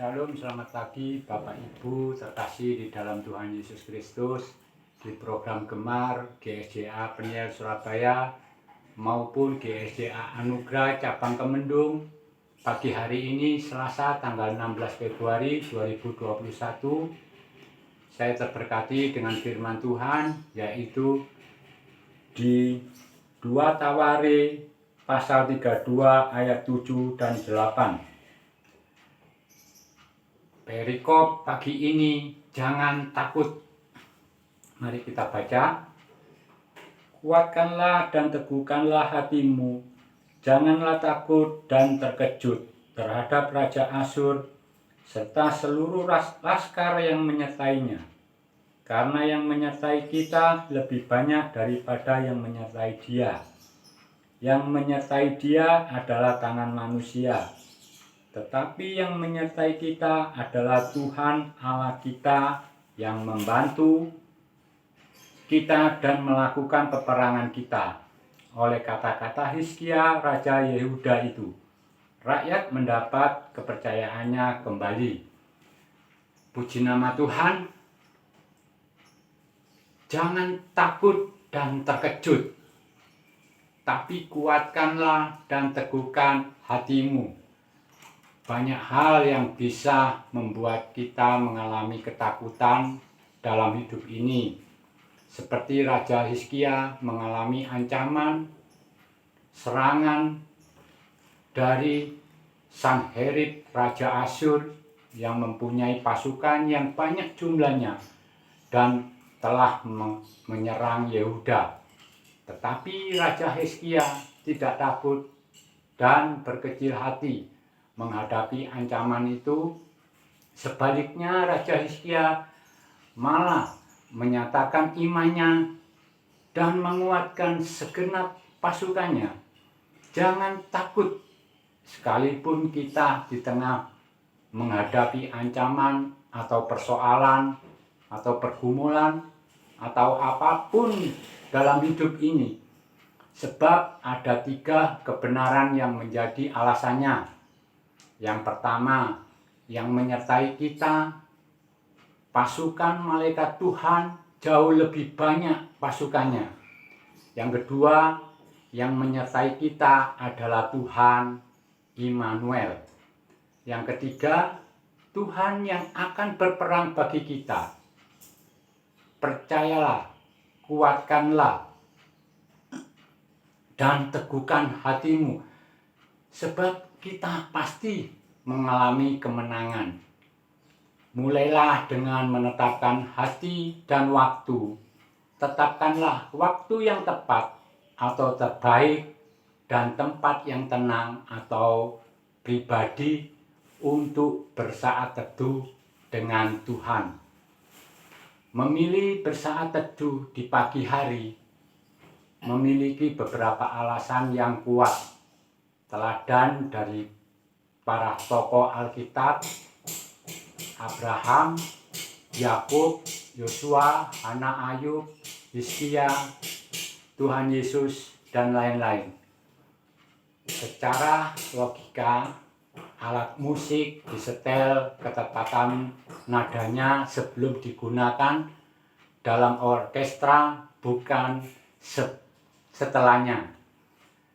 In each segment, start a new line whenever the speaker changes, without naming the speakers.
Shalom, selamat pagi Bapak Ibu terkasih di dalam Tuhan Yesus Kristus. Di program Gemar GSJA Peniel Surabaya maupun GSJA Anugerah Cabang Kemendung, pagi hari ini Selasa tanggal 16 Februari 2021 saya terberkati dengan firman Tuhan, yaitu di 2 Tawari pasal 32 ayat 7 dan 8. Perikop pagi ini, jangan takut. Mari kita baca. Kuatkanlah dan teguhkanlah hatimu, janganlah takut dan terkejut terhadap Raja Asyur serta seluruh laskar yang menyertainya. Karena yang menyertai kita lebih banyak daripada yang menyertai dia. Yang menyertai dia adalah tangan manusia, tetapi yang menyertai kita adalah Tuhan Allah kita yang membantu kita dan melakukan peperangan kita. Oleh kata-kata Hizkia Raja Yehuda itu, rakyat mendapat kepercayaannya kembali. Puji nama Tuhan. Jangan takut dan terkejut, tapi kuatkanlah dan teguhkan hatimu. Banyak hal yang bisa membuat kita mengalami ketakutan dalam hidup ini. Seperti Raja Hizkia mengalami ancaman, serangan dari Sanherib Raja Asyur yang mempunyai pasukan yang banyak jumlahnya dan telah menyerang Yehuda. Tetapi Raja Hizkia tidak takut dan berkecil hati menghadapi ancaman itu. Sebaliknya Raja Hizkia malah menyatakan imannya dan menguatkan segenap pasukannya. Jangan takut, sekalipun kita di tengah menghadapi ancaman atau persoalan atau pergumulan atau apapun dalam hidup ini. Sebab ada 3 kebenaran yang menjadi alasannya. Yang pertama, yang menyertai kita, pasukan malaikat Tuhan jauh lebih banyak pasukannya. Yang kedua, yang menyertai kita adalah Tuhan Immanuel. Yang ketiga, Tuhan yang akan berperang bagi kita. Percayalah, kuatkanlah, dan teguhkan hatimu, sebab kita pasti mengalami kemenangan. Mulailah dengan menetapkan hati dan waktu. Tetapkanlah waktu yang tepat atau terbaik dan tempat yang tenang atau pribadi untuk bersaat teduh dengan Tuhan. Memilih bersaat teduh di pagi hari memiliki beberapa alasan yang kuat. Teladan dari para tokoh Alkitab, Abraham, Yakub, Yosua, Hana, Ayub, Hizkia, Tuhan Yesus, dan lain-lain. Secara logika, alat musik disetel ketepatan nadanya sebelum digunakan dalam orkestra, bukan setelahnya.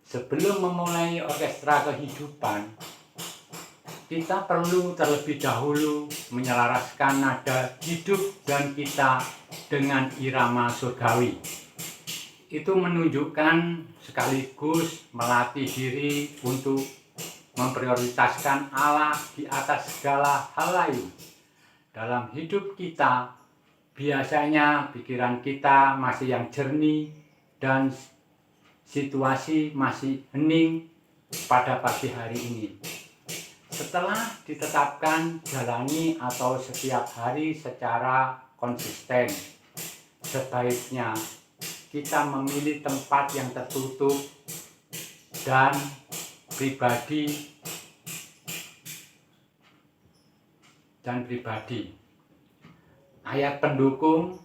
Sebelum memulai orkestra kehidupan, kita perlu terlebih dahulu menyelaraskan nada hidup dan kita dengan irama surgawi. Itu menunjukkan sekaligus melatih diri untuk memprioritaskan Allah di atas segala hal lain. Dalam hidup kita, biasanya pikiran kita masih yang jernih dan situasi masih hening pada pagi hari ini. Setelah ditetapkan jalani atau setiap hari secara konsisten, sebaiknya kita memilih tempat yang tertutup dan pribadi. Ayat pendukung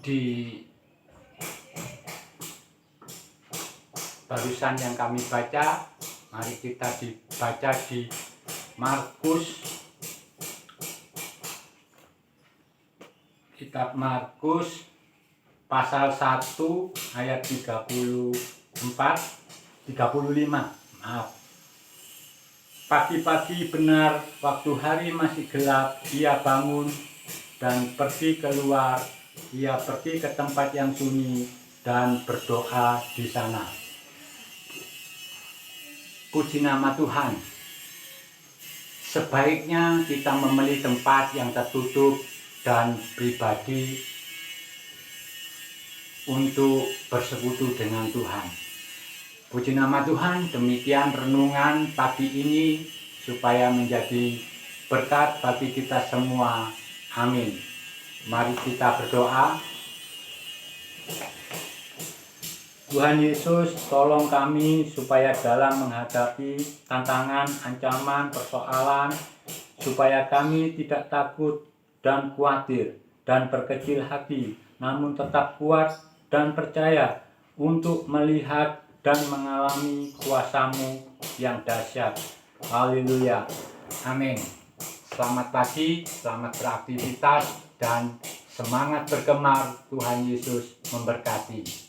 di barusan yang kami baca, mari kita dibaca di Kitab Markus pasal 1 ayat 35. Pagi-pagi benar waktu hari masih gelap, ia bangun dan pergi keluar. Ia pergi ke tempat yang sunyi dan berdoa di sana. Puji nama Tuhan. Sebaiknya kita memilih tempat yang tertutup dan pribadi untuk bersekutu dengan Tuhan. Puji nama Tuhan, demikian renungan pagi ini supaya menjadi berkat bagi kita semua. Amin. Mari kita berdoa. Tuhan Yesus, tolong kami supaya dalam menghadapi tantangan, ancaman, persoalan, supaya kami tidak takut dan khawatir dan berkecil hati, namun tetap kuat dan percaya untuk melihat dan mengalami kuasa-Mu yang dahsyat. Haleluya. Amin. Selamat pagi, selamat beraktivitas, dan semangat bergemar. Tuhan Yesus memberkati.